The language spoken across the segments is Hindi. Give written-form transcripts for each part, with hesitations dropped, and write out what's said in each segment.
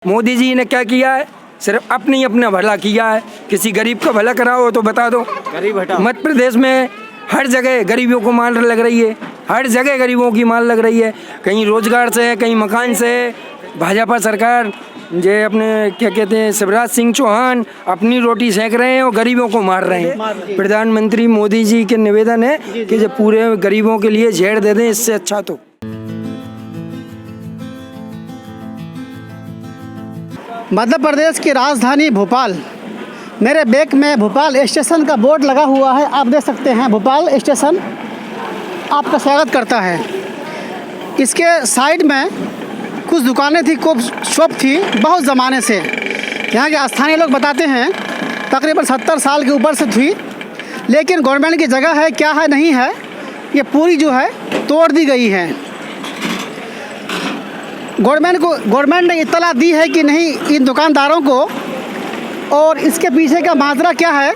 मोदी जी ने क्या किया है? सिर्फ अपना भला किया है। किसी गरीब का भला करा हो तो बता दो। गरीब हटाओ। मध्य प्रदेश में हर जगह गरीबों को मार लग रही है, हर जगह गरीबों की मार लग रही है। कहीं रोजगार से, कहीं मकान से। भाजपा सरकार जे अपने क्या कहते हैं शिवराज सिंह चौहान अपनी रोटी सेंक रहे हैं और गरीबों को मार रहे हैं। प्रधानमंत्री मोदी जी के निवेदन है कि जो पूरे गरीबों के लिए झेड़ दे दें, इससे अच्छा तो। मध्य प्रदेश की राजधानी भोपाल, मेरे बैक में भोपाल स्टेशन का बोर्ड लगा हुआ है। आप देख सकते हैं भोपाल स्टेशन आपका स्वागत करता है। इसके साइड में कुछ दुकानें थी, कुछ शॉप थी बहुत ज़माने से। यहाँ के स्थानीय लोग बताते हैं तकरीबन 70 साल के ऊपर से थी, लेकिन गवर्नमेंट की जगह है क्या है नहीं है, ये पूरी जो है तोड़ दी गई है। गवर्नमेंट ने इत्तला दी है कि नहीं इन दुकानदारों को, और इसके पीछे का माजरा क्या है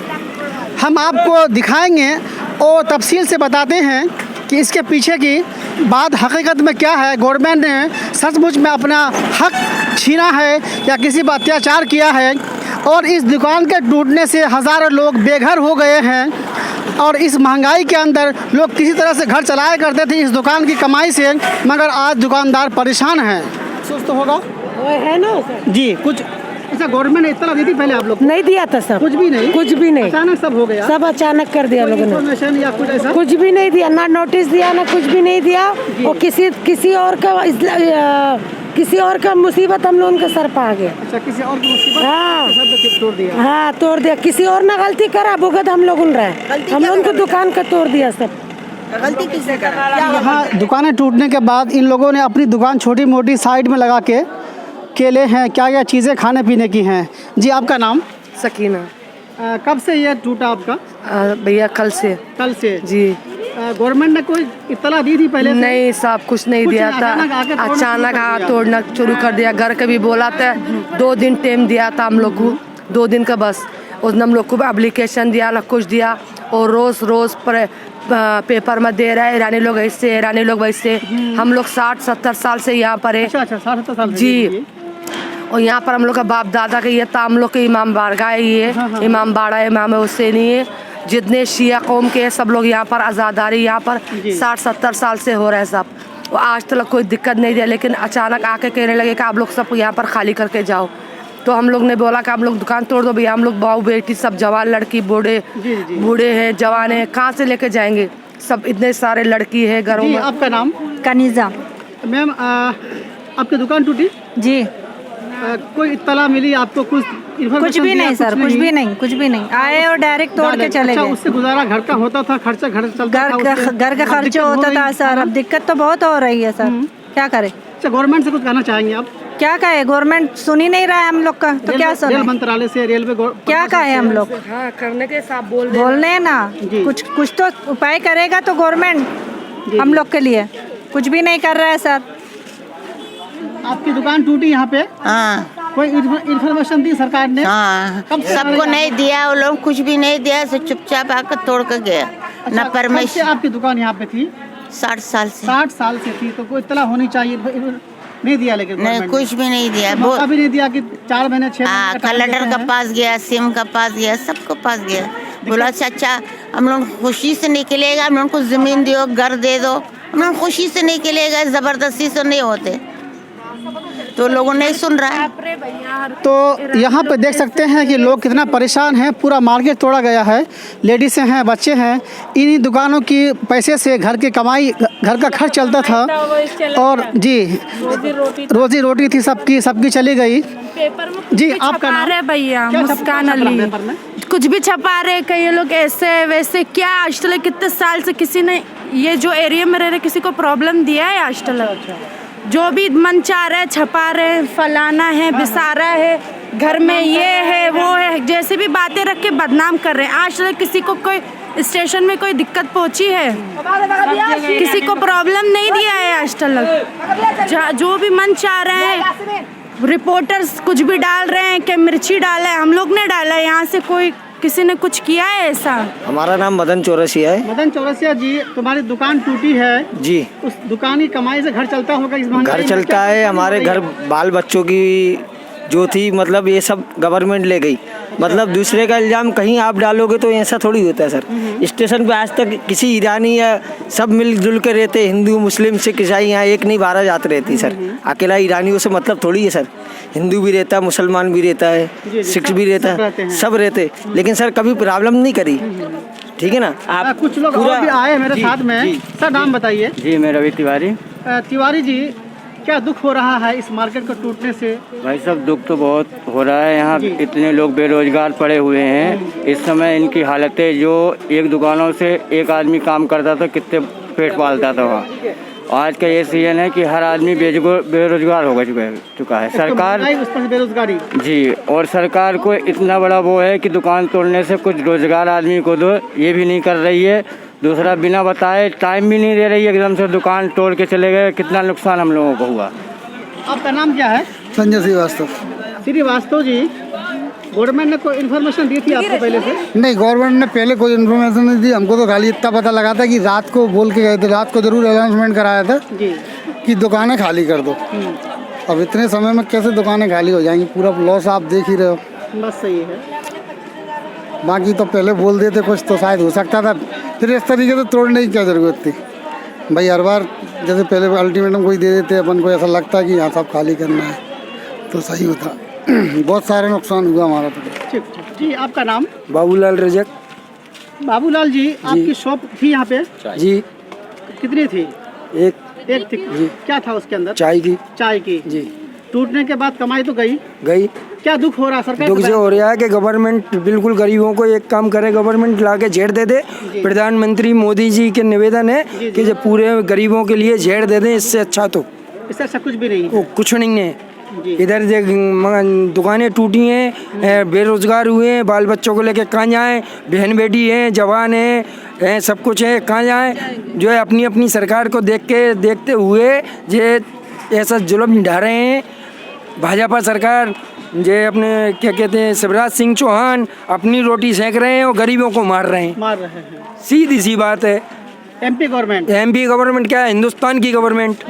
हम आपको दिखाएंगे और तफसील से बताते हैं कि इसके पीछे की बात हकीकत में क्या है। गवर्नमेंट ने सचमुच में अपना हक छीना है या किसी पर अत्याचार किया है, और इस दुकान के टूटने से हज़ारों लोग बेघर हो गए हैं। और इस महंगाई के अंदर लोग किसी तरह से घर चलाया करते थे इस दुकान की कमाई से, मगर आज दुकानदार परेशान हैं। सुस्त होगा है ना सर? जी। कुछ अच्छा गवर्नमेंट ने इतना दी थी पहले आप लोग? नहीं दिया था सर, कुछ भी नहीं। कुछ भी नहीं, अचानक सब हो गया, सब अचानक कर दिया लोगों ने। इन्फॉर्मेशन या कुछ ऐसा कुछ भी नहीं दिया, ना नोटिस दिया ना कुछ भी नहीं दिया। और किसी और का मुसीबत हम लोगों के सर पे आ गया। अच्छा, किसी और की मुसीबत हाँ। सब तोड़ दिया। हाँ तोड़ दिया, किसी और ने गलती करा भुगत हम लोगों ने रहे, हम लोगों को दुकान का तोड़ दिया सब। गलती किसने करा? यहाँ दुकानें टूटने के बाद इन लोगों ने अपनी दुकान छोटी मोटी साइड में लगा के केले हैं, क्या क्या चीज़ें खाने पीने की हैं। जी, आपका नाम? सकीना। कब से ये टूटा आपका? भैया कल से। कल से जी। गवर्नमेंट ने कोई इत्तला दी थी पहले से? नहीं साहब, कुछ नहीं दिया था। अचानक तोड़ना शुरू कर दिया। घर के भी बोला था, 2 दिन टाइम दिया था हम लोग को, 2 दिन का बस। उसने हम लोग को एप्लीकेशन दिया, ना कुछ दिया, और रोज़ पर पेपर में दे रहा है ईरानी लोग ऐसे, ईरानी लोग वैसे। हम लोग 60-70 साल से यहाँ पर है। अच्छा 60-70 साल जी। और यहाँ पर हम लोग का बाप दादा का ये था, हम लोग के इमाम बारगाह है, ये इमाम बाड़ा है, इमाम हुसैनी है। जितने शिया कौम के सब लोग यहाँ पर आज़ादारी यहाँ पर 60-70 साल से हो रहा है सब। और आज तक कोई दिक्कत नहीं दिया, लेकिन अचानक आके कहने लगे कि आप लोग सब यहाँ पर खाली करके जाओ। तो हम लोग ने बोला कि हम लोग दुकान तोड़ दो भैया, हम लोग बहू बेटी सब जवान लड़की बूढ़े हैं, जवान हैं, कहाँ से लेके जाएंगे सब, इतने सारे लड़की है घरों में। आपका नाम? कनीजा। मैम, आपकी दुकान टूटी? जी। कोई इत्तला मिली आपको? कुछ कुछ भी नहीं सर, कुछ भी नहीं। आए और डायरेक्ट तोड़ के चले गए। उससे गुजारा घर का होता था, खर्चा घर चलता था, घर का खर्चा होता था सर। अब दिक्कत तो बहुत हो रही है सर, क्या करे। अच्छा, गवर्नमेंट से कुछ कहना चाहेंगे आप? क्या कहे, गवर्नमेंट सुन ही नहीं रहा है हम लोग का, तो क्या सुने। रेल मंत्रालय से, रेलवे क्या कहे हम लोग? हाँ, करने के साथ बोलने ना, कुछ तो उपाय करेगा तो गवर्नमेंट हम लोग के लिए। कुछ भी नहीं कर रहा है सर। आपकी दुकान टूटी यहाँ पे? हाँ। कोई इन्फॉर्मेशन दी सरकार ने? हाँ, सबको नहीं दिया, वो लोग कुछ भी नहीं दिया, सब चुपचाप आकर तोड़ कर गया। अच्छा, न परमिशन। आपकी दुकान यहाँ पे थी? 60 साल से। 60 साल से थी, तो कोई इत्तला होनी चाहिए। नहीं दिया, लेकिन नहीं, कुछ भी नहीं दिया। मौका भी नहीं दिया कि 4 महीने 6 हाँ, महीने कलेक्टर का पास गया, सीएम का पास गया, सबको पास गया। बोला अच्छा हम लोग खुशी से निकलेगा, हम लोग को जमीन दो, घर दे दो। हम लोग खुशी से निकलेगा, जबरदस्ती से नहीं होते, तो लोगों नहीं सुन रहा है। तो यहाँ पे देख सकते हैं कि लोग कितना परेशान हैं। पूरा मार्केट तोड़ा गया है, लेडीज़ हैं, बच्चे हैं। इन्हीं दुकानों की पैसे से घर की कमाई, घर का खर्च चलता था, और जी रोजी रोटी थी सबकी चली गई। जी, आपका नाम? भैया मुस्कान अली। कुछ भी छपा रहे, कई लोग ऐसे वैसे। क्या आज तक कितने साल से किसी ने ये जो एरिया में रह रहे किसी को प्रॉब्लम दिया है? आज तक जो भी मन चाह रहा है छपा रहे हैं, फलाना है, बिसारा है, घर में ये है वो है, जैसे भी बातें रख के बदनाम कर रहे हैं। आज तक किसी को कोई स्टेशन में कोई दिक्कत पहुंची है? किसी को प्रॉब्लम नहीं दिया है आज तक। जो भी मन चाह रहे हैं, रिपोर्टर्स कुछ भी डाल रहे हैं कि मिर्ची डाला है, हम लोग ने डाला है। यहाँ से कोई किसी ने कुछ किया है ऐसा? हमारा नाम मदन चौरसिया है। मदन चौरसिया जी, तुम्हारी दुकान टूटी है जी। उस दुकान की कमाई से घर चलता होगा? इस घर चलता है, हमारे घर बाल बच्चों की जो थी, मतलब ये सब गवर्नमेंट ले गई। मतलब दूसरे का इल्ज़ाम कहीं आप डालोगे तो ऐसा थोड़ी होता है सर। स्टेशन पे आज तक किसी ईरानी या सब मिलजुल के रहते, हिंदू मुस्लिम सिख ईसाई, यहाँ एक नहीं 12 जात रहती सर। अकेला ईरानियों से मतलब थोड़ी है सर। हिंदू भी रहता है, मुसलमान भी रहता है, सिख भी रहता है, सब रहते, लेकिन सर कभी प्रॉब्लम नहीं करी। ठीक है ना। आप कुछ लोग और भी आए मेरे साथ में। सर नाम बताइए। जी मैं रवि तिवारी। तिवारी जी, क्या दुख हो रहा है इस मार्केट को टूटने से? भाई साहब दुख तो बहुत हो रहा है। यहाँ इतने लोग बेरोजगार पड़े हुए हैं इस समय। इनकी हालतें, जो एक दुकानों से एक आदमी काम करता था कितने पेट पालता था वहाँ, आज का ये सीजन है कि हर आदमी बेरोजगार हो चुका है। सरकार उस पर बेरोजगारी जी, और सरकार को इतना बड़ा वो है कि दुकान तोड़ने से कुछ रोजगार आदमी को दो, ये भी नहीं कर रही है। दूसरा, बिना बताए टाइम भी नहीं दे रही है, एकदम से दुकान तोड़ के चले गए। कितना नुकसान हम लोगों को हुआ। आपका नाम क्या है? संजय श्रीवास्तव। श्रीवास्तव जी, गवर्नमेंट ने कोई इन्फॉर्मेशन दी थी आपको पहले से? नहीं, गवर्नमेंट ने पहले कोई इन्फॉर्मेशन नहीं दी हमको। तो खाली इतना पता लगा था कि रात को बोल के गए थे, रात को जरूर अनाउंसमेंट कराया था कि दुकानें खाली कर दो। अब इतने समय में कैसे दुकानें खाली हो जाएंगी? पूरा लॉस आप देख ही रहे हो। बस सही है। बाकी तो पहले बोल देते कुछ तो शायद हो सकता था, फिर इस तरीके से तोड़ने की क्या ज़रूरत थी भाई? हर बार जैसे पहले अल्टीमेटम कोई दे देते, अपन को ऐसा लगता है कि यहाँ सब खाली करना है तो सही होता। बहुत सारा नुकसान हुआ हमारा तो। ठीक जी, आपका नाम? बाबूलाल रजक। बाबूलाल जी, आपकी शॉप थी यहाँ पे? जी। कितनी थी? एक थी जी। क्या था उसके अंदर? चाय की जी। टूटने के बाद कमाई तो गई। क्या दुख हो रहा है सरकार? दुख से हो रहा है कि गवर्नमेंट बिल्कुल गरीबों को एक काम करे, गवर्नमेंट ला के झेड़ दे दे। प्रधानमंत्री मोदी जी के निवेदन है कि जब पूरे गरीबों के लिए झेड़ दे दें, इससे अच्छा तो इससे अच्छा कुछ भी नहीं है। कुछ नहीं है। इधर दुकानें टूटी हैं, बेरोजगार हुए हैं, बाल बच्चों को लेके कहाँ जाएं? बहन बेटी हैं, जवान हैं, सब कुछ है, कहाँ जाएं? जो है अपनी अपनी सरकार को देखते हुए जे ऐसा जुल्म ढा रहे हैं। भाजपा सरकार जे अपने क्या कहते हैं शिवराज सिंह चौहान अपनी रोटी सेंक रहे हैं और गरीबों को मार रहे हैं। सीधी सी बात है। एमपी गवर्नमेंट क्या है? हिंदुस्तान की गवर्नमेंट।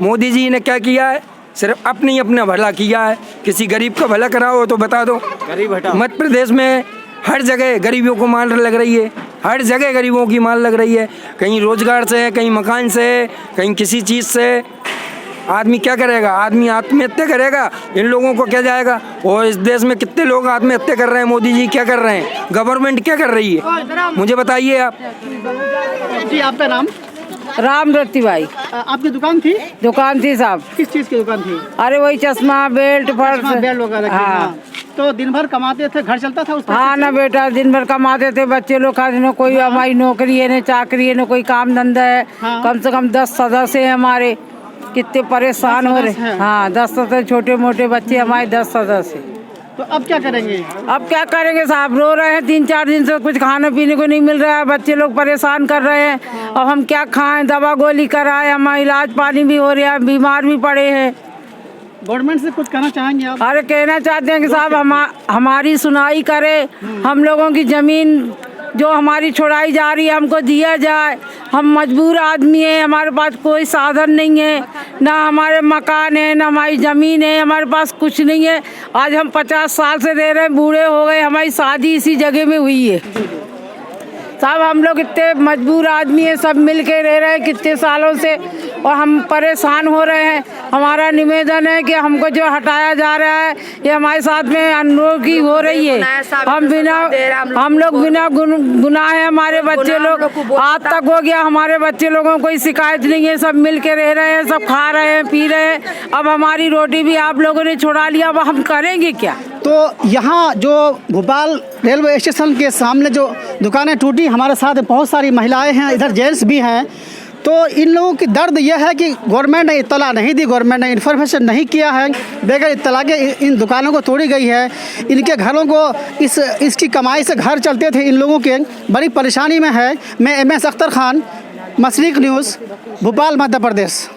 मोदी जी ने क्या किया है? सिर्फ अपना भला किया है। किसी गरीब का भला करा हो तो बता दो। मध्य प्रदेश में हर जगह गरीबों को मार लग रही है, हर जगह गरीबों की मार लग रही है। कहीं रोजगार से, कहीं मकान से, कहीं किसी चीज़ से। आदमी क्या करेगा? आदमी आत्महत्या करेगा। इन लोगों को क्या जाएगा? और इस देश में कितने लोग आत्महत्या कर रहे हैं? मोदी जी क्या कर रहे हैं? गवर्नमेंट क्या कर रही है? मुझे बताइए आप। जी, आपका नाम? राम रतिबाई। आपकी दुकान थी? दुकान थी साहब। किस चीज़ की दुकान थी? अरे वही चश्मा, बेल्ट, पर्स, बेल्ट वगैरह। हाँ। तो दिन भर कमाते थे, घर चलता था उस? हाँ ना बेटा, दिन भर कमाते थे। बच्चे लोग खाते, न कोई हमारी नौकरी है, न चाकरी है, न कोई काम धंधा है। कम से कम 10 सदस्य हैं हमारे। कितने परेशान हो रहे हैं। हाँ, 10 सदस्य, छोटे मोटे बच्चे हमारे 10 सदस्य। तो अब क्या करेंगे? अब क्या करेंगे साहब? रो रहे हैं, 3-4 दिन से कुछ खाने पीने को नहीं मिल रहा है। बच्चे लोग परेशान कर रहे हैं। अब हम क्या खाएं? दवा गोली कराएं, हमारा इलाज पानी भी हो रहा है, बीमार भी पड़े हैं। गवर्नमेंट से कुछ कहना चाहेंगे आप? अरे कहना चाहते हैं कि साहब हमारी सुनाई करे। हम लोगों की ज़मीन जो हमारी छुड़ाई जा रही है हमको दिया जाए। हम मजबूर आदमी हैं, हमारे पास कोई साधन नहीं है, ना हमारे मकान है, ना हमारी ज़मीन है, हमारे पास कुछ नहीं है। आज हम 50 साल से रह रहे हैं, बूढ़े हो गए। हमारी शादी इसी जगह में हुई है साहब। हम लोग इतने मजबूर आदमी हैं, सब मिल के रह रहे हैं कितने सालों से, और हम परेशान हो रहे हैं। हमारा निवेदन है कि हमको जो हटाया जा रहा है, ये हमारे साथ में अनोखी हो रही है। हम लोग बिना गुनाह है, हमारे बच्चे लोग आज तक हो गया, हमारे बच्चे लोगों को कोई शिकायत नहीं है। सब मिल के रह रहे हैं, सब खा रहे हैं, पी रहे हैं। अब हमारी रोटी भी आप लोगों ने छुड़ा लिया, अब हम करेंगे क्या? तो यहाँ जो भोपाल रेलवे स्टेशन के सामने जो दुकानें टूटी, हमारे साथ बहुत सारी महिलाएं हैं, इधर जेंट्स भी हैं। तो इन लोगों की दर्द यह है कि गवर्नमेंट ने इत्तला नहीं दी, गवर्नमेंट ने इन्फॉर्मेशन नहीं किया है। बगैर इत्तला के इन दुकानों को तोड़ी गई है। इनके घरों को इसकी कमाई से घर चलते थे, इन लोगों के बड़ी परेशानी में है। मैं MS अख्तर खान, मशरिक न्यूज़, भोपाल, मध्य प्रदेश।